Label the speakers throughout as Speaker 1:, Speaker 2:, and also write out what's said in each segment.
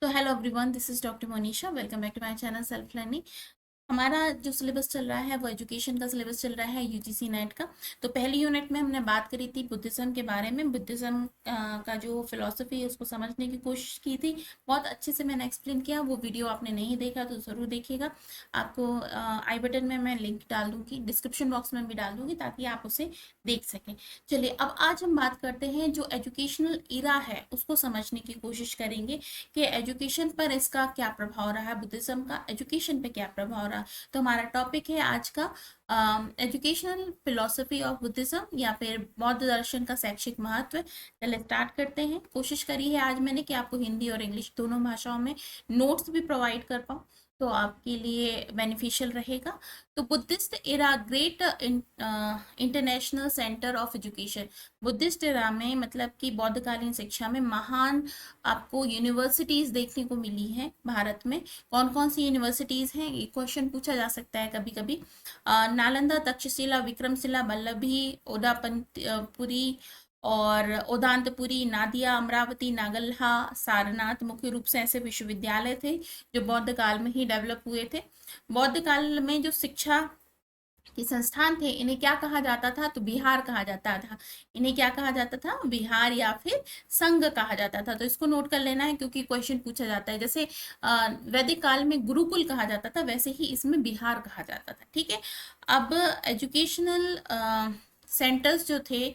Speaker 1: तो hello everyone, this is doctor Monisha. Welcome back to my channel self learning. हमारा जो syllabus चल रहा है वो एजुकेशन का सिलेबस चल रहा है यूजीसी नेट का। तो पहली यूनिट में हमने बात करी थी बुद्धिज्म के बारे में। बुद्धिज्म का जो फिलॉसफी है उसको समझने की कोशिश की थी। बहुत अच्छे से मैंने एक्सप्लेन किया। वो वीडियो आपने नहीं देखा तो ज़रूर देखिएगा। आपको आई बटन में मैं लिंक डाल दूंगी, डिस्क्रिप्शन बॉक्स में भी डाल दूंगी ताकि आप उसे देख सकें। चलिए, अब आज हम बात करते हैं जो एजुकेशनल इरा है उसको समझने की कोशिश करेंगे कि एजुकेशन पर इसका क्या प्रभाव रहा है, बुद्धिज्म का एजुकेशन पे क्या प्रभाव रहा। तो हमारा टॉपिक है आज का एजुकेशनल फिलोसफी ऑफ बुद्धिज्म या फिर बौद्ध दर्शन का शैक्षिक महत्व। चलिए स्टार्ट करते हैं। कोशिश करी है आज मैंने कि आपको हिंदी और इंग्लिश दोनों भाषाओं में नोट्स भी प्रोवाइड कर पाऊँ, तो आपके लिए बेनिफिशियल रहेगा। तो Buddhist era great international centre of education. Buddhist era में मतलब कि बौद्धकालीन शिक्षा में महान आपको यूनिवर्सिटीज देखने को मिली हैं भारत में। कौन कौन सी यूनिवर्सिटीज हैं, ये क्वेश्चन पूछा जा सकता है कभी कभी। नालंदा, तक्षशिला, विक्रमशिला, वल्लभी, ओडापंतपुरी और ओदांतपुरी, नादिया, अमरावती, नागल्हा, सारनाथ मुख्य रूप से ऐसे विश्वविद्यालय थे जो बौद्ध काल में ही डेवलप हुए थे। बौद्ध काल में जो शिक्षा के संस्थान थे इन्हें क्या कहा जाता था, तो बिहार कहा जाता था। इन्हें क्या कहा जाता था, बिहार या फिर संघ कहा जाता था। तो इसको नोट कर लेना है क्योंकि क्वेश्चन पूछा जाता है। जैसे वैदिक काल में गुरुकुल कहा जाता था, वैसे ही इसमें बिहार कहा जाता था। ठीक है। अब एजुकेशनल सेंटर्स जो थे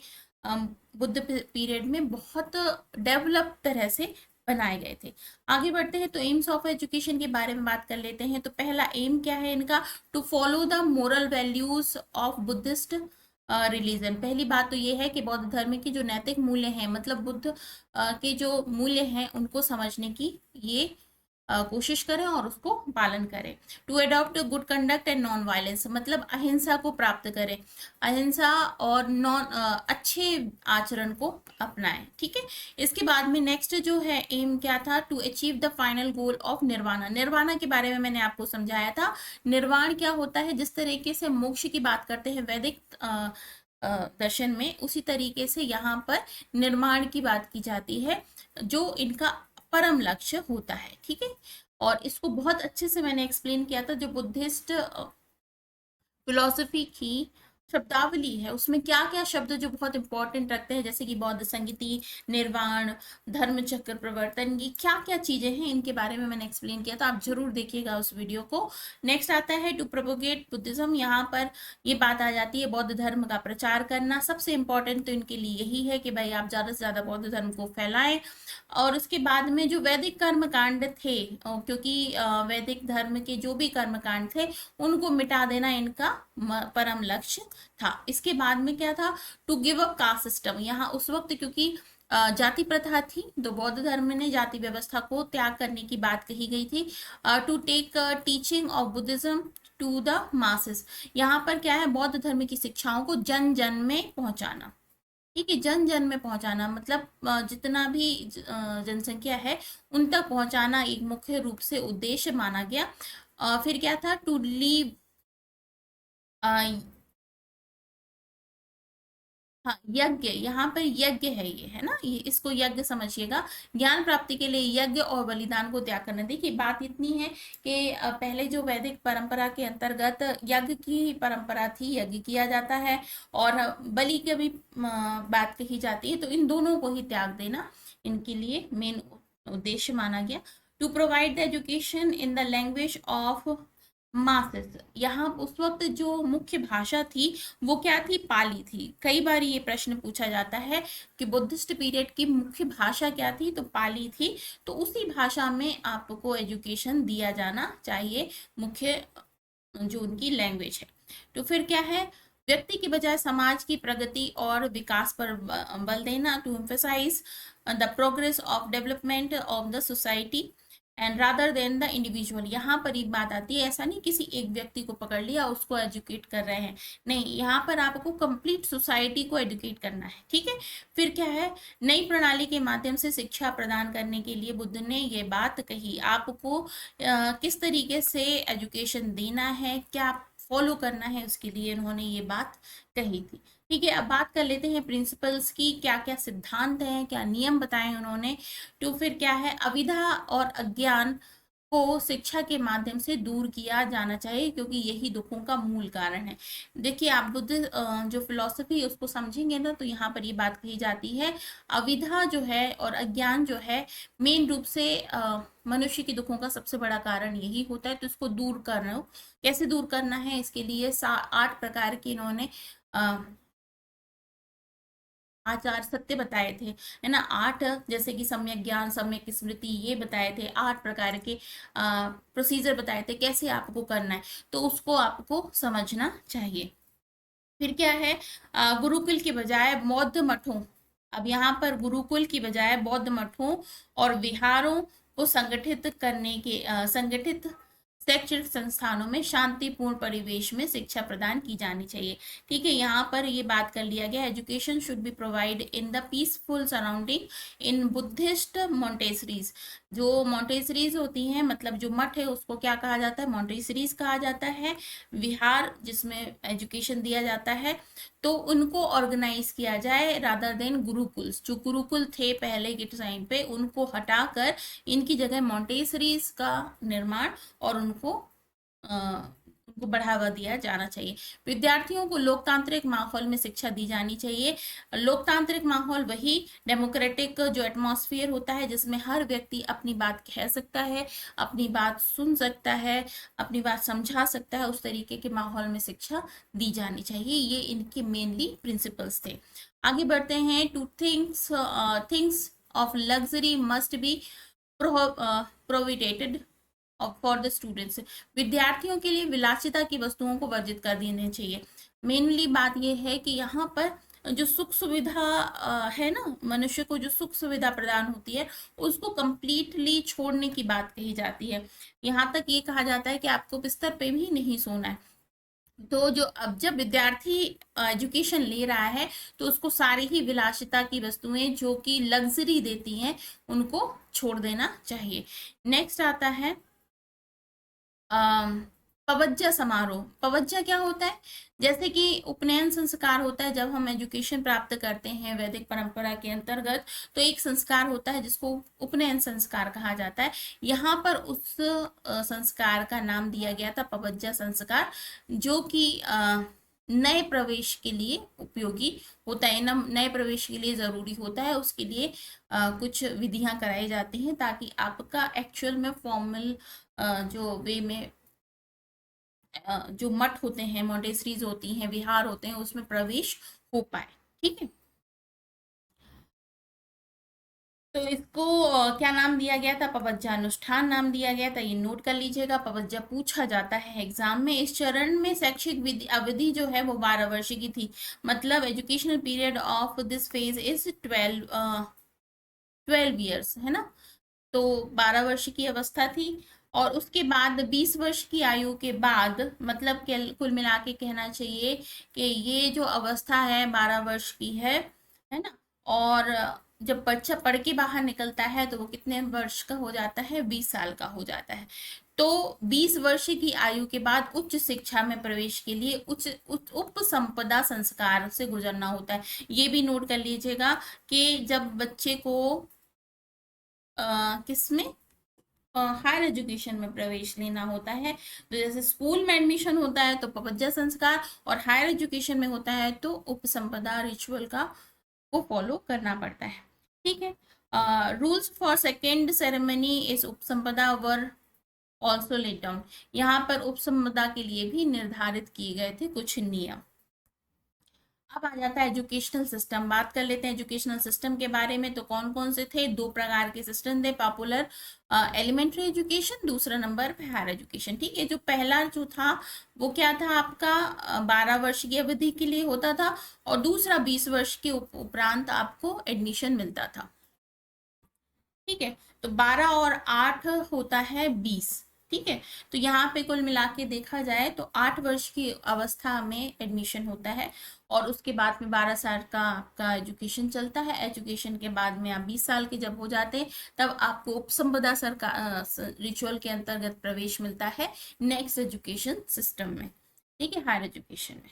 Speaker 1: बुद्ध पीरियड में बहुत डेवलप तरह से बनाए गए थे। आगे बढ़ते हैं तो एम्स ऑफ एजुकेशन के बारे में बात कर लेते हैं। तो पहला एम क्या है इनका, to follow the moral values of Buddhist religion. पहली बात तो ये है कि बौद्ध धर्म के जो नैतिक मूल्य हैं, मतलब बुद्ध के जो मूल्य हैं उनको समझने की ये कोशिश करें और उसको पालन करें। To adopt good conduct and non violence, मतलब अहिंसा को प्राप्त करें, अहिंसा और नॉन अच्छे आचरण को अपनाएं। ठीक है। इसके बाद में नेक्स्ट जो है एम क्या था, to achieve the final goal of nirvana. निर्वाणा के बारे में मैंने आपको समझाया था। निर्वाण क्या होता है, जिस तरीके से मोक्ष की बात करते हैं वैदिक दर्शन में, उसी तरीके से यहाँ पर निर्माण की बात की जाती है जो इनका परम लक्ष्य होता है। ठीक है। और इसको बहुत अच्छे से मैंने एक्सप्लेन किया था। जो बुद्धिस्ट फिलोसफी की शब्दावली है उसमें क्या क्या शब्द जो बहुत इंपॉर्टेंट रखते हैं, जैसे कि बौद्ध संगति, निर्वाण, धर्म चक्र प्रवर्तन, ये क्या क्या चीजें हैं इनके बारे में मैंने एक्सप्लेन किया। तो आप जरूर देखिएगा उस वीडियो को। नेक्स्ट आता है टू प्रोपोगेट बुद्धिज्म। यहाँ पर ये बात आ जाती है बौद्ध धर्म का प्रचार करना। सबसे इंपॉर्टेंट तो इनके लिए यही है कि भाई आप ज्यादा से ज्यादा बौद्ध धर्म को फैलाएं। और उसके बाद में जो वैदिक कर्म कांड थे, क्योंकि वैदिक धर्म के जो भी कर्म कांड थे उनको मिटा देना इनका परम लक्ष्य था। इसके बाद में क्या था, to give up caste system. यहाँ उस वक्त क्योंकि जाति प्रथा थी तो बौद्ध धर्म ने जाति व्यवस्था को त्याग करने की बात कही गई थी। To take teaching of Buddhism to the masses. यहाँ पर क्या है, बौद्ध धर्म की शिक्षाओं को जन जन में पहुंचाना। ठीक है, जन जन में पहुंचाना मतलब जितना भी जनसंख्या है उन तक पहुंचाना एक मुख्य रूप से उद्देश्य माना गया। फिर क्या था, टू लीव, हाँ यज्ञ, यहाँ पर यज्ञ है ये, है ना, ये इसको यज्ञ समझिएगा। ज्ञान प्राप्ति के लिए यज्ञ और बलिदान को त्याग करना। देखिए बात इतनी है कि पहले जो वैदिक परंपरा के अंतर्गत यज्ञ की परंपरा थी, यज्ञ किया जाता है और बलि की भी बात कही जाती है। तो इन दोनों को ही त्याग देना इनके लिए मेन उद्देश्य माना गया। To provide the education in the language of masses. यहाँ उस वक्त जो मुख्य भाषा थी वो क्या थी, पाली थी। कई बार ये प्रश्न पूछा जाता है कि बुद्धिस्ट पीरियड की मुख्य भाषा क्या थी, तो पाली थी। तो उसी भाषा में आपको एजुकेशन दिया जाना चाहिए, मुख्य जो उनकी लैंग्वेज है। तो फिर क्या है, व्यक्ति की बजाय समाज की प्रगति और विकास पर बल देना। To emphasise the progress of development of the society and rather than the individual. यहाँ पर एक बात आती है, ऐसा नहीं किसी एक व्यक्ति को पकड़ लिया उसको एजुकेट कर रहे हैं, नहीं, यहाँ पर आपको कंप्लीट सोसाइटी को एजुकेट करना है। ठीक है। फिर क्या है, नई प्रणाली के माध्यम से शिक्षा प्रदान करने के लिए बुद्ध ने ये बात कही, आपको किस तरीके से एजुकेशन देना है, क्या फॉलो करना है, उसके लिए उन्होंने ये बात कही थी। ठीक है, अब बात कर लेते हैं प्रिंसिपल्स की, क्या क्या सिद्धांत हैं, क्या नियम बताए उन्होंने। तो फिर क्या है, अविद्या और अज्ञान को शिक्षा के माध्यम से दूर किया जाना चाहिए, क्योंकि यही दुखों का मूल कारण है। देखिए, आप बुद्ध जो फिलॉसफी है उसको समझेंगे ना, तो यहाँ पर ये बात कही जाती है, अविद्या जो है और अज्ञान जो है, मेन रूप से मनुष्य के दुखों का सबसे बड़ा कारण यही होता है। तो इसको दूर करना, कैसे दूर करना है, इसके लिए 8 प्रकार के इन्होंने आचार सत्य बताए थे, है ना। 8, जैसे कि सम्यक ज्ञान, सम्यक स्मृति, ये बताए थे। 8 प्रकार के प्रोसीजर बताए थे कैसे आपको करना है, तो उसको आपको समझना चाहिए। फिर क्या है, गुरुकुल के बजाय बौद्ध मठों, अब यहाँ पर गुरुकुल की बजाय बौद्ध मठों और विहारों को संगठित करने के संगठित शैक्षणिक संस्थानों में शांतिपूर्ण परिवेश में शिक्षा प्रदान की जानी चाहिए। ठीक है, यहाँ पर ये बात कर लिया गया, education should be provide in the peaceful surrounding in Buddhist Montessoris. जो मोंटेसरीज होती हैं, मतलब जो मठ है, उसको क्या कहा जाता है, मोंटेसरीज कहा जाता है। विहार जिसमें एजुकेशन दिया जाता है, तो उनको ऑर्गेनाइज किया जाए रादर देन गुरुकुल्स। जो गुरुकुल थे पहले के टाइम पे, उनको हटाकर इनकी जगह मोंटेसरीज का निर्माण और उनको बढ़ावा दिया जाना चाहिए। विद्यार्थियों को लोकतांत्रिक माहौल में शिक्षा दी जानी चाहिए। लोकतांत्रिक माहौल वही डेमोक्रेटिक जो एटमॉस्फेयर होता है, जिसमें हर व्यक्ति अपनी बात कह सकता है, अपनी बात सुन सकता है, अपनी बात समझा सकता है, उस तरीके के माहौल में शिक्षा दी जानी चाहिए। ये इनके मेनली प्रिंसिपल्स थे। आगे बढ़ते हैं, two things of luxury must be provided for the students. विद्यार्थियों के लिए विलासिता की वस्तुओं को वर्जित कर देना चाहिए। मेनली बात यह है कि यहाँ पर जो सुख सुविधा है ना, मनुष्य को जो सुख सुविधा प्रदान होती है, उसको कंप्लीटली छोड़ने की बात कही जाती है। यहाँ तक ये कहा जाता है कि आपको बिस्तर पे भी नहीं सोना है। तो जो अब जब विद्यार्थी एजुकेशन ले रहा है, तो उसको सारी ही विलासिता की वस्तुएं जो कि लग्जरी देती हैं, उनको छोड़ देना चाहिए। नेक्स्ट आता है पवज्जा समारोह। पवज्जा क्या होता है, जैसे कि उपनयन संस्कार होता है, जब हम एजुकेशन प्राप्त करते हैं वैदिक परंपरा के अंतर्गत, तो एक संस्कार होता है जिसको उपनयन संस्कार कहा जाता है। यहाँ पर उस संस्कार का नाम दिया गया था पवज्जा संस्कार, जो कि नए प्रवेश के लिए उपयोगी होता है, नए प्रवेश के लिए जरूरी होता है। उसके लिए कुछ विधियां कराई जाती हैं, ताकि आपका एक्चुअल में फॉर्मल जो वे में जो मठ होते हैं, मोंटेसरीज होती हैं, विहार होते हैं, उसमें प्रवेश हो पाए। ठीक है, तो इसको क्या नाम दिया गया था, पवज्जा अनुष्ठान नाम दिया गया था। ये नोट कर लीजिएगा, पवज्जा पूछा जाता है एग्जाम में। इस चरण में शैक्षिक अवधि जो है वो 12 वर्ष की थी। मतलब educational period of this phase is 12 years, है ना। तो 12 वर्ष की अवस्था थी, और उसके बाद 20 वर्ष की आयु के बाद, मतलब कुल मिला के कहना चाहिए कि ये जो अवस्था है 12 वर्ष की है ना। और जब बच्चा पढ़ के बाहर निकलता है, तो वो कितने वर्ष का हो जाता है, 20 साल का हो जाता है। तो 20 वर्ष की आयु के बाद उच्च शिक्षा में प्रवेश के लिए उप संपदा संस्कार से गुजरना होता है। ये भी नोट कर लीजिएगा कि जब बच्चे को किसमें हायर एजुकेशन में प्रवेश लेना होता है, तो जैसे स्कूल में एडमिशन होता है तो पपज्जा संस्कार, और हायर एजुकेशन में होता है तो उपसंपदा रिचुअल का को फॉलो करना पड़ता है। ठीक है, रूल्स फॉर सेकेंड सेरेमनी इस उपसंपदा वर ऑल्सो लेट डाउन। यहाँ पर उपसंपदा के लिए भी निर्धारित किए गए थे कुछ नियम। अब आ जाता है एजुकेशनल सिस्टम। बात कर लेते हैं एजुकेशनल सिस्टम के बारे में। तो कौन कौन से थे, 2 प्रकार के सिस्टम थे, पॉपुलर एलिमेंट्री एजुकेशन, दूसरा नंबर पे हायर एजुकेशन। ठीक है, जो पहला जो था वो क्या था आपका, 12 वर्ष की अवधि के लिए होता था, और दूसरा 20 वर्ष के उपरांत आपको एडमिशन मिलता था। ठीक है, तो 12 और 8 होता है 20। ठीक है, तो यहाँ पे कुल मिला के देखा जाए तो 8 वर्ष की अवस्था में एडमिशन होता है, और उसके बाद में 12 साल का आपका एजुकेशन चलता है। एजुकेशन के बाद में आप 20 साल के जब हो जाते हैं, तब आपको उपसंपदा सरकार रिचुअल के अंतर्गत प्रवेश मिलता है नेक्स्ट एजुकेशन सिस्टम में। ठीक है, हायर एजुकेशन में।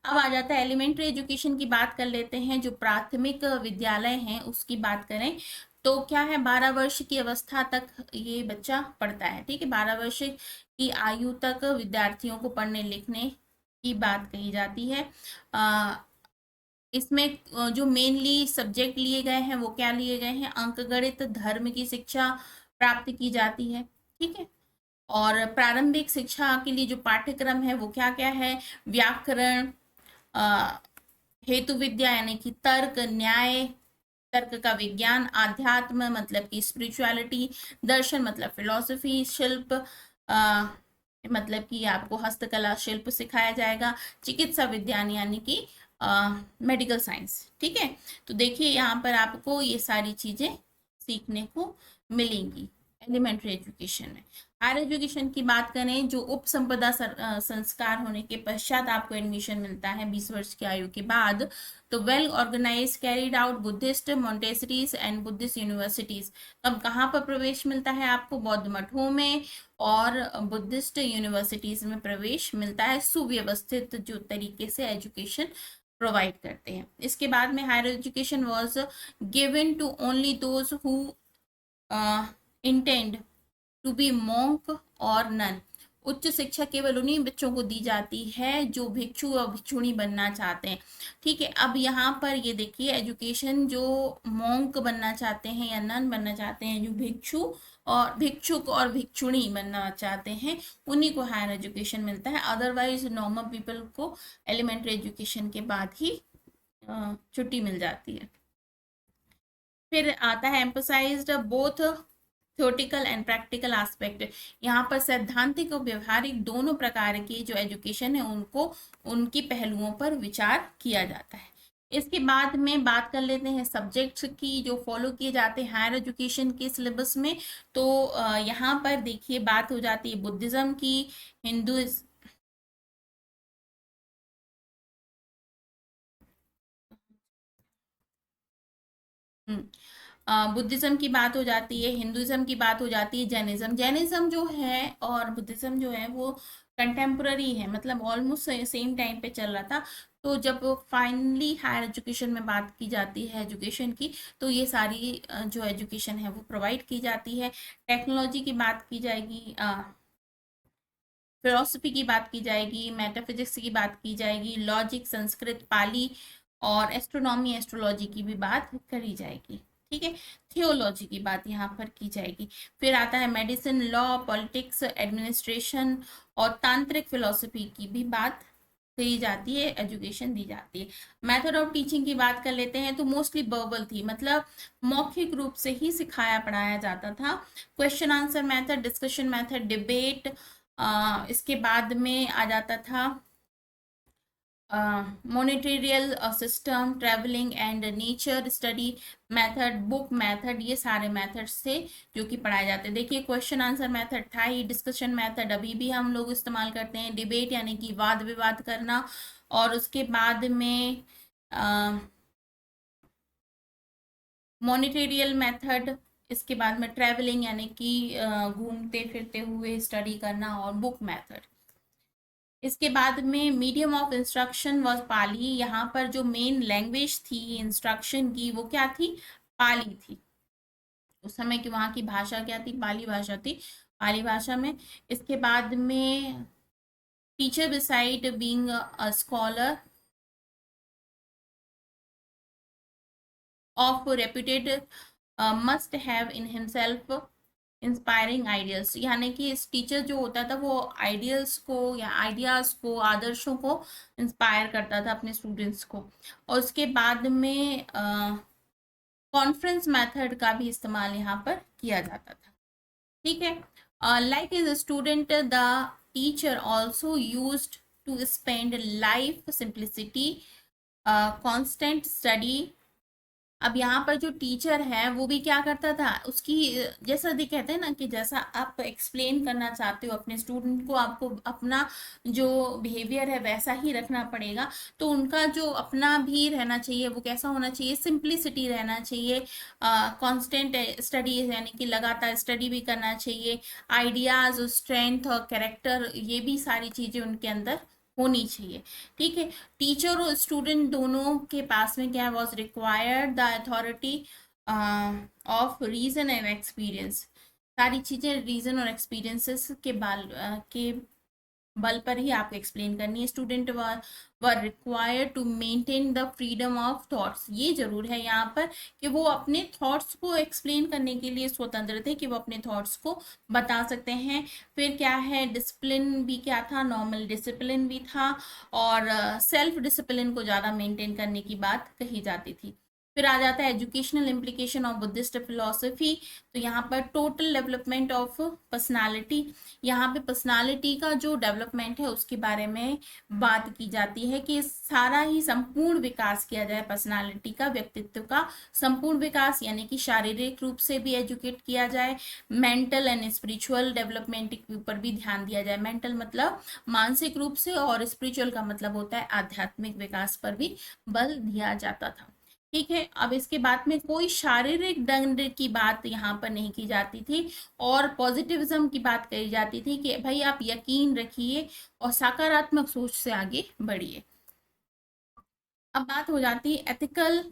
Speaker 1: अब आ जाता है एलिमेंट्री एजुकेशन की बात कर लेते हैं। जो प्राथमिक विद्यालय हैं उसकी बात करें तो क्या है, 12 वर्ष की अवस्था तक ये बच्चा पढ़ता है। ठीक है, 12 वर्ष की आयु तक विद्यार्थियों को पढ़ने लिखने की बात कही जाती है। इसमें जो मेनली सब्जेक्ट लिए गए हैं वो क्या लिए गए हैं, अंकगणित, धर्म की शिक्षा प्राप्त की जाती है। ठीक है, और प्रारंभिक शिक्षा के लिए जो पाठ्यक्रम है वो क्या क्या है, व्याकरण, हेतु विद्या यानी कि तर्क, न्याय, तर्क का विज्ञान, आध्यात्म मतलब कि स्पिरिचुअलिटी, दर्शन मतलब फिलोसफी, शिल्प मतलब कि आपको हस्तकला शिल्प सिखाया जाएगा, चिकित्सा विज्ञान यानी कि मेडिकल साइंस। ठीक है, तो देखिए यहाँ पर आपको ये सारी चीजें सीखने को मिलेंगी एलिमेंट्री एजुकेशन में। हायर एजुकेशन की बात करें, जो उप संपदा संस्कार होने के पश्चात आपको एडमिशन मिलता है 20 वर्ष की आयु के बाद, तो well organise carried out Buddhist Montessoris and Buddhist universities. अब कहाँ पर प्रवेश मिलता है आपको, बौद्ध मठों में और बुद्धिस्ट यूनिवर्सिटीज में प्रवेश मिलता है, सुव्यवस्थित जो तरीके से एजुकेशन प्रोवाइड करते हैं। इसके बाद में higher education was given to only those who intend to be monk और नन। उच्च शिक्षा केवल उन्हीं बच्चों को दी जाती है जो भिक्षु और भिक्षुणी बनना चाहते हैं। ठीक है, अब यहाँ पर ये देखिए एजुकेशन, जो मॉन्क बनना चाहते हैं या नन बनना चाहते हैं, जो भिक्षुक और भिक्षुणी बनना चाहते हैं, उन्हीं को हायर एजुकेशन मिलता है। अदरवाइज नॉर्मल पीपल को एलिमेंट्री एजुकेशन के बाद ही छुट्टी मिल जाती है। फिर आता है emphasised both theoretical and practical aspect. यहाँ पर सैद्धांतिक और व्यवहारिक दोनों प्रकार की जो एजुकेशन है उनको, उनकी पहलुओं पर विचार किया जाता है। इसके बाद में बात कर लेते हैं सब्जेक्ट्स की जो फॉलो किए जाते हैं हायर एजुकेशन के सिलेबस में। तो यहाँ पर देखिए बात हो जाती है बुद्धिज्म की, हिंदू बुद्धिज्म की बात हो जाती है, हिंदुइज्म की बात हो जाती है, जैनिज्म। जैनिज्म जो है और बुद्धिज्म जो है वो कंटेम्प्ररी है, मतलब ऑलमोस्ट सेम टाइम पे चल रहा था। तो जब फाइनली हायर एजुकेशन में बात की जाती है एजुकेशन की, तो ये सारी जो एजुकेशन है वो प्रोवाइड की जाती है। टेक्नोलॉजी की बात की जाएगी, फिलोसफी की बात की जाएगी, मेटाफिजिक्स की बात की जाएगी, लॉजिक, संस्कृत, पाली और एस्ट्रोनॉमी, एस्ट्रोलॉजी की भी बात करी जाएगी। ठीक है, थियोलॉजी की बात यहाँ पर की जाएगी। फिर आता है मेडिसिन, लॉ, पॉलिटिक्स, एडमिनिस्ट्रेशन और तांत्रिक फिलोसफी की भी बात कही जाती है, एजुकेशन दी जाती है। मेथड ऑफ टीचिंग की बात कर लेते हैं तो मोस्टली वर्बल थी, मतलब मौखिक रूप से ही सिखाया पढ़ाया जाता था। Question answer method, discussion method, debate, इसके बाद में आ जाता था monitorial system, travelling and nature study method, book method, ये सारे मेथड्स थे जो कि पढ़ाए जाते हैं। देखिए क्वेश्चन आंसर मेथड था ही, डिस्कशन मेथड अभी भी हम लोग इस्तेमाल करते हैं, डिबेट यानी कि वाद विवाद करना, और उसके बाद में मॉनिटरियल मेथड, इसके बाद में ट्रैवलिंग यानी कि घूमते फिरते हुए स्टडी करना, और बुक मेथड। इसके बाद में मीडियम ऑफ इंस्ट्रक्शन वाज पाली। यहाँ पर जो मेन लैंग्वेज थी इंस्ट्रक्शन की वो क्या थी, पाली थी। उस समय की वहाँ की भाषा क्या थी, पाली भाषा थी, पाली भाषा में। इसके बाद में teacher beside being a scholar of reputed must have in himself inspiring ideals, यानी कि इस टीचर जो होता था वो आइडियल्स को या आइडियाज को, आदर्शों को इंस्पायर करता था अपने स्टूडेंट्स को। और उसके बाद में कॉन्फ्रेंस मेथड का भी इस्तेमाल यहाँ पर किया जाता था। ठीक है, like is student the teacher also used to spend life simplicity, constant study. अब यहाँ पर जो टीचर है वो भी क्या करता था, उसकी जैसा भी कहते हैं ना कि जैसा आप एक्सप्लेन करना चाहते हो अपने स्टूडेंट को, आपको अपना जो बिहेवियर है वैसा ही रखना पड़ेगा। तो उनका जो अपना भी रहना चाहिए वो कैसा होना चाहिए, सिंप्लिसिटी रहना चाहिए, कांस्टेंट स्टडी यानी कि लगातार स्टडी भी करना चाहिए, आइडियाज, स्ट्रेंथ और कैरेक्टर, ये भी सारी चीज़ें उनके अंदर होनी चाहिए। ठीक है, टीचर और स्टूडेंट दोनों के पास में क्या was required the authority of reason and experience. सारी चीजें रीजन और एक्सपीरियंसेस के बल पर ही आपको एक्सप्लेन करनी है। Student were required to maintain the freedom of thoughts. ये जरूर है यहाँ पर कि वो अपने थॉट्स को एक्सप्लेन करने के लिए स्वतंत्र थे, कि वो अपने थॉट्स को बता सकते हैं। फिर क्या है, डिसिप्लिन भी क्या था, नॉर्मल डिसिप्लिन भी था, और सेल्फ डिसिप्लिन को ज़्यादा मेंटेन करने की बात कही जाती थी। फिर आ जाता है educational implication of Buddhist philosophy. तो यहाँ पर टोटल डेवलपमेंट ऑफ पर्सनालिटी, यहाँ पे पर्सनालिटी का जो डेवलपमेंट है उसके बारे में बात की जाती है कि सारा ही संपूर्ण विकास किया जाए पर्सनालिटी का, व्यक्तित्व का संपूर्ण विकास, यानी कि शारीरिक रूप से भी एजुकेट किया जाए, मेंटल एंड स्पिरिचुअल डेवलपमेंट के ऊपर भी ध्यान दिया जाए। मेंटल मतलब मानसिक रूप से, और स्पिरिचुअल का मतलब होता है आध्यात्मिक विकास पर भी बल दिया जाता था। ठीक है, अब इसके बाद में कोई शारीरिक दंड की बात यहाँ पर नहीं की जाती थी, और पॉजिटिविज्म की बात कही जाती थी कि भाई आप यकीन रखिए और सकारात्मक सोच से आगे बढ़िए। अब बात हो जाती है एथिकल।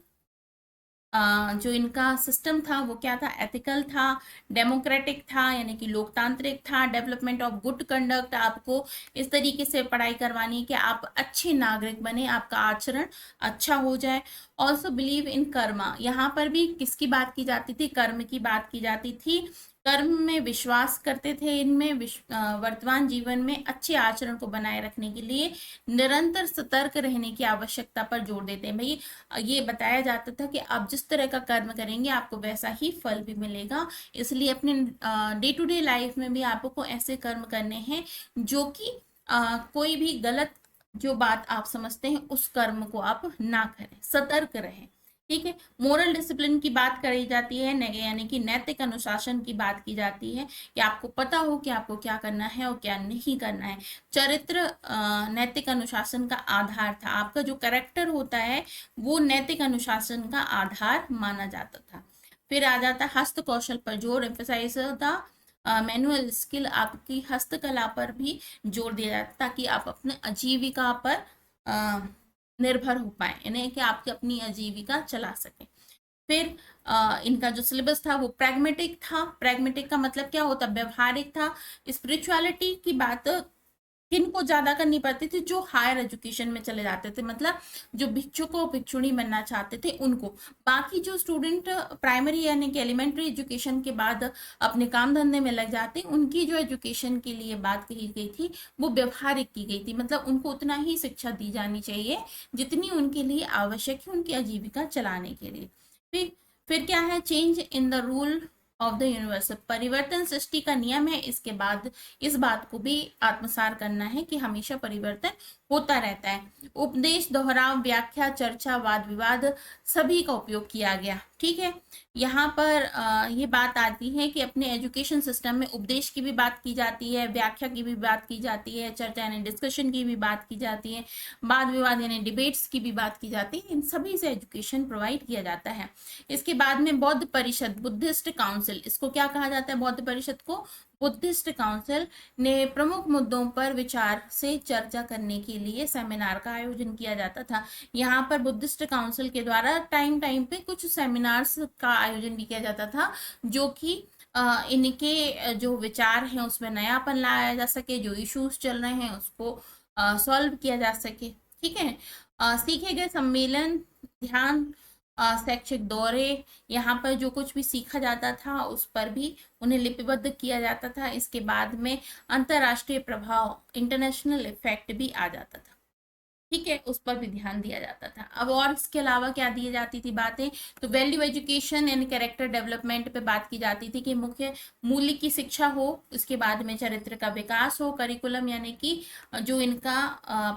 Speaker 1: जो इनका सिस्टम था वो क्या था, एथिकल था, डेमोक्रेटिक था, यानी कि लोकतांत्रिक था, डेवलपमेंट ऑफ गुड कंडक्ट। आपको इस तरीके से पढ़ाई करवानी है कि आप अच्छे नागरिक बने, आपका आचरण अच्छा हो जाए। ऑल्सो बिलीव इन कर्मा, यहाँ पर भी किसकी बात की जाती थी, कर्म की बात की जाती थी। कर्म में विश्वास करते थे, इनमें वर्तमान जीवन में अच्छे आचरण को बनाए रखने के लिए निरंतर सतर्क रहने की आवश्यकता पर जोर देते हैं। भाई ये बताया जाता था कि आप जिस तरह का कर्म करेंगे आपको वैसा ही फल भी मिलेगा, इसलिए अपने डे टू डे लाइफ में भी आपको ऐसे कर्म करने हैं जो कि कोई भी गलत जो बात आप समझते हैं उस कर्म को आप ना करें, सतर्क रहें। ठीक है, मोरल डिसिप्लिन की बात करी जाती है, यानी कि नैतिक अनुशासन की बात की जाती है कि आपको पता हो कि आपको क्या करना है और क्या नहीं करना है। चरित्र नैतिक अनुशासन का आधार था, आपका जो कैरेक्टर होता है वो नैतिक अनुशासन का आधार माना जाता था। फिर आ जाता है हस्त कौशल पर जोर, एम्फेसाइज द मैनुअल स्किल, आपकी हस्तकला पर भी जोर दिया जाता है ताकि आप अपने आजीविका पर निर्भर हो पाए, यानी कि आपकी अपनी आजीविका चला सके। फिर इनका जो सिलेबस था वो प्रैग्मेटिक था। प्रैग्मेटिक का मतलब क्या होता, व्यवहारिक था। स्पिरिचुअलिटी की बात किनको ज्यादा करनी पड़ती थी, जो हायर एजुकेशन में चले जाते थे, मतलब जो भिक्षुक और भिक्षुणी बनना चाहते थे उनको। बाकी जो स्टूडेंट प्राइमरी यानी कि एलिमेंट्री एजुकेशन के बाद अपने काम धंधे में लग जाते, उनकी जो एजुकेशन के लिए बात कही गई थी वो व्यवहारिक की गई थी, मतलब उनको उतना ही शिक्षा दी जानी चाहिए जितनी उनके लिए आवश्यक है उनकी आजीविका चलाने के लिए। फिर क्या है, change in the rule of the universe, परिवर्तन सृष्टि का नियम है। इसके बाद इस बात को भी आत्मसार करना है कि हमेशा परिवर्तन होता रहता है। उपदेश, दोहराव, व्याख्या, चर्चा, वाद विवाद सभी का उपयोग किया गया। ठीक है, यहाँ पर ये बात आती है कि अपने एजुकेशन सिस्टम में उपदेश की भी बात की जाती है, व्याख्या की भी बात की जाती है, चर्चा यानी डिस्कशन की भी बात की जाती है, वाद विवाद यानी डिबेट्स की भी बात की जाती है। इन सभी से एजुकेशन प्रोवाइड किया जाता है। इसके बाद में बौद्ध परिषद, बुद्धिस्ट काउंसिल, इसको क्या कहा जाता है, बौद्ध परिषद को बुद्धिस्ट काउंसिल ने प्रमुख मुद्दों पर विचार से चर्चा करने के लिए सेमिनार का आयोजन किया जाता था। यहाँ पर बुद्धिस्ट काउंसिल के द्वारा टाइम टाइम पे कुछ सेमिनार्स का आयोजन भी किया जाता था, जो कि इनके जो विचार हैं उसमें नयापन लाया जा सके, जो इश्यूज चल रहे हैं उसको सॉल्व किया जा सके। ठीक है, सीखे गए सम्मेलन, ध्यान, शैक्षिक दौरे, यहाँ पर जो कुछ भी सीखा जाता था उस पर भी उन्हें लिपिबद्ध किया जाता था। इसके बाद में अंतरराष्ट्रीय प्रभाव, इंटरनेशनल इफेक्ट भी आ जाता था। ठीक है, उस पर भी ध्यान दिया जाता था। अब और इसके अलावा क्या दी जाती थी बातें, तो value education and character development पे बात की जाती थी कि मुख्य मूल्य की शिक्षा हो, उसके बाद में चरित्र का विकास हो, करिकुलम यानी कि जो इनका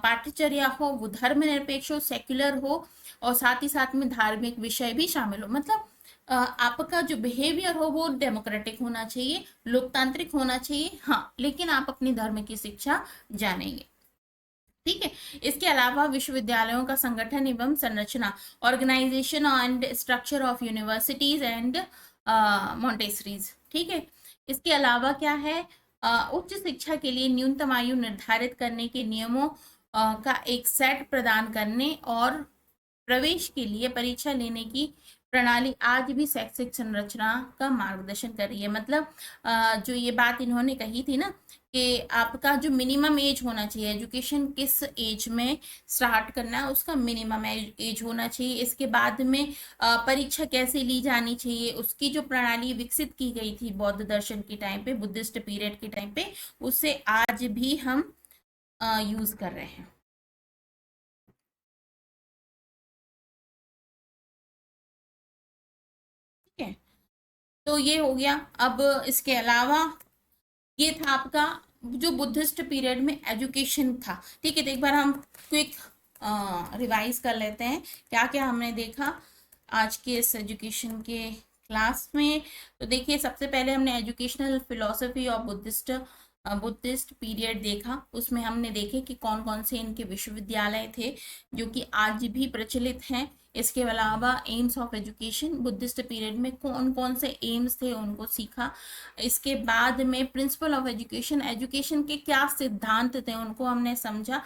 Speaker 1: पाठ्यचर्या हो वो धर्मनिरपेक्ष हो, सेक्युलर हो, और साथ ही साथ में धार्मिक विषय भी शामिल हो। मतलब आपका जो बिहेवियर हो वो डेमोक्रेटिक होना चाहिए, लोकतांत्रिक होना चाहिए, हाँ, लेकिन आप अपनी धर्म की शिक्षा जानेंगे। ठीक है, इसके अलावा विश्वविद्यालयों का संगठन एवं संरचना, organisation and structure of universities and Montessoris. ठीक है, इसके अलावा क्या है, उच्च शिक्षा के लिए न्यूनतम आयु निर्धारित करने के नियमों का एक सेट प्रदान करने और प्रवेश के लिए परीक्षा लेने की प्रणाली आज भी शैक्षिक संरचना का मार्गदर्शन कर रही है। मतलब जो ये बात इन्होंने कही थी ना कि आपका जो मिनिमम एज होना चाहिए, एजुकेशन किस एज में स्टार्ट करना है उसका मिनिमम एज होना चाहिए, इसके बाद में परीक्षा कैसे ली जानी चाहिए, उसकी जो प्रणाली विकसित की गई थी बौद्ध दर्शन के टाइम पे, बुद्धिस्ट पीरियड के टाइम पे, उसे आज भी हम यूज कर रहे हैं। ठीक है, तो ये हो गया। अब इसके अलावा ये था आपका जो बुद्धिस्ट पीरियड में एजुकेशन था। ठीक है, तो एक बार हम क्विक रिवाइज कर लेते हैं क्या क्या हमने देखा आज के इस एजुकेशन के क्लास में। तो देखिए, सबसे पहले हमने एजुकेशनल फिलोसफी और बुद्धिस्ट पीरियड देखा। उसमें हमने देखे कि कौन कौन से इनके विश्वविद्यालय थे जो कि आज भी प्रचलित हैं। इसके अलावा AIIMS of education, Buddhist period में कौन कौन से एम्स थे उनको सीखा। इसके बाद में प्रिंसिपल ऑफ एजुकेशन, एजुकेशन के क्या सिद्धांत थे उनको हमने समझा।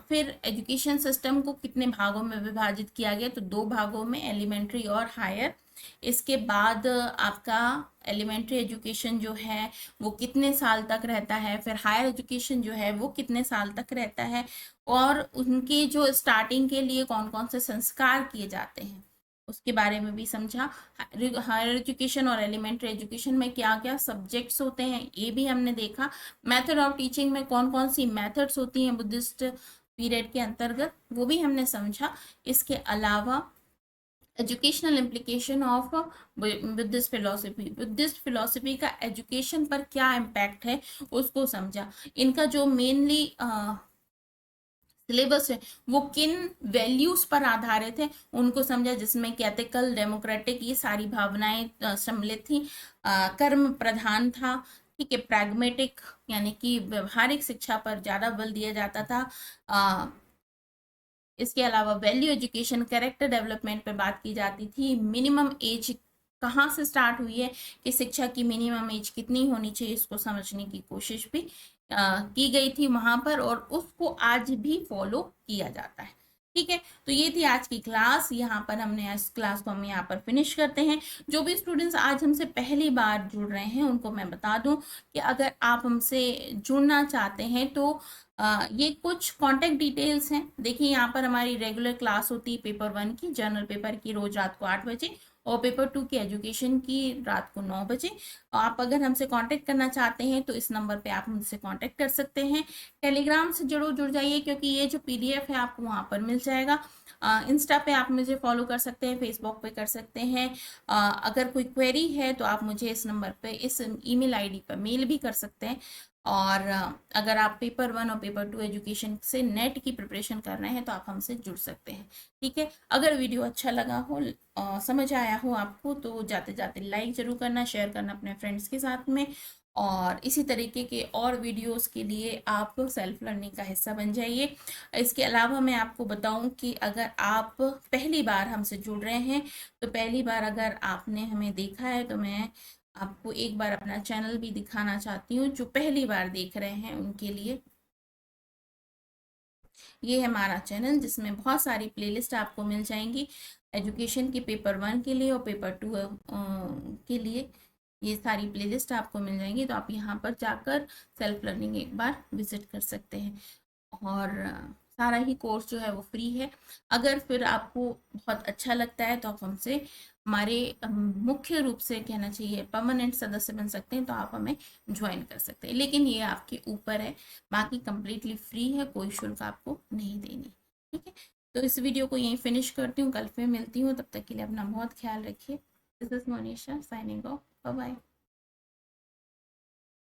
Speaker 1: फिर एजुकेशन सिस्टम को कितने भागों में विभाजित किया गया, तो 2 भागों में, एलिमेंट्री और हायर। इसके बाद आपका एलिमेंट्री एजुकेशन जो है वो कितने साल तक रहता है, फिर हायर एजुकेशन जो है वो कितने साल तक रहता है, और उनकी जो स्टार्टिंग के लिए कौन कौन से संस्कार किए जाते हैं उसके बारे में भी समझा। हायर एजुकेशन और एलिमेंट्री एजुकेशन में क्या क्या सब्जेक्ट्स होते हैं ये भी हमने देखा। मेथड ऑफ टीचिंग में कौन कौन सी मेथड्स होती हैं बुद्धिस्ट पीरियड के अंतर्गत, वो भी हमने समझा। इसके अलावा educational implication of Buddhist philosophy का एजुकेशन पर क्या इम्पैक्ट है उसको समझा। इनका जो मेनली सिलेबस है वो किन वैल्यूज पर आधारित है उनको समझा, जिसमें कि एथिकल, डेमोक्रेटिक, ये सारी भावनाएं सम्मिलित थी। कर्म प्रधान था। ठीक है, प्रैग्मेटिक यानी कि व्यवहारिक शिक्षा पर ज्यादा बल दिया जाता था। इसके अलावा वैल्यू एजुकेशन, कैरेक्टर डेवलपमेंट पर बात की जाती थी। मिनिमम एज कहाँ से स्टार्ट हुई है कि शिक्षा की मिनिमम एज कितनी होनी चाहिए इसको समझने की कोशिश भी की गई थी वहां पर, और उसको आज भी फॉलो किया जाता है। ठीक है, तो ये थी आज की क्लास। यहाँ पर हमने इस क्लास को हम यहाँ पर फिनिश करते हैं। जो भी स्टूडेंट्स आज हमसे पहली बार जुड़ रहे हैं उनको मैं बता दूं कि अगर आप हमसे जुड़ना चाहते हैं तो ये कुछ कांटेक्ट डिटेल्स हैं। देखिए, यहाँ पर हमारी रेगुलर क्लास होती है पेपर 1 की, जनरल पेपर की, रोज रात को 8 बजे, और पेपर 2 की एजुकेशन की रात को 9 बजे। आप अगर हमसे कांटेक्ट करना चाहते हैं तो इस नंबर पे आप हमसे कांटेक्ट कर सकते हैं। टेलीग्राम से जरूर जुड़ जाइए क्योंकि ये जो पीडीएफ है आपको वहाँ पर मिल जाएगा। इंस्टा पे आप मुझे फॉलो कर सकते हैं, फेसबुक पे कर सकते हैं। अगर कोई क्वेरी है तो आप मुझे इस नंबर पे, इस ईमेल आईडी पर मेल भी कर सकते हैं। और अगर आप पेपर 1 और पेपर 2 एजुकेशन से नेट की प्रिपरेशन कर रहे हैं तो आप हमसे जुड़ सकते हैं। ठीक है, अगर वीडियो अच्छा लगा हो, समझ आया हो आपको, तो जाते जाते लाइक जरूर करना, शेयर करना अपने फ्रेंड्स के साथ में, और इसी तरीके के और वीडियोस के लिए आप सेल्फ लर्निंग का हिस्सा बन जाइए। इसके अलावा मैं आपको बताऊं कि अगर आप पहली बार हमसे जुड़ रहे हैं तो पहली बार अगर आपने हमें देखा है तो मैं आपको एक बार अपना चैनल भी दिखाना चाहती हूँ। जो पहली बार देख रहे हैं उनके लिए ये है हमारा चैनल, जिसमें बहुत सारी प्लेलिस्ट आपको मिल जाएंगी एजुकेशन के पेपर 1 के लिए और पेपर 2 के लिए। ये सारी प्लेलिस्ट आपको मिल जाएंगी, तो आप यहाँ पर जाकर सेल्फ लर्निंग एक बार विजिट कर सकते हैं। और सारा ही कोर्स जो है वो फ्री है। अगर फिर आपको बहुत अच्छा लगता है तो आप हमसे, हमारे मुख्य रूप से कहना चाहिए परमानेंट सदस्य बन सकते हैं, तो आप हमें ज्वाइन कर सकते हैं, लेकिन ये आपके ऊपर है। बाकी कंप्लीटली फ्री है, कोई शुल्क आपको नहीं देनी। ठीक है, तो इस वीडियो को यहीं फिनिश करती हूँ, कल फिर मिलती हूँ, तब तक के लिए अपना बहुत ख्याल रखिए। This is Monisha signing off, bye bye.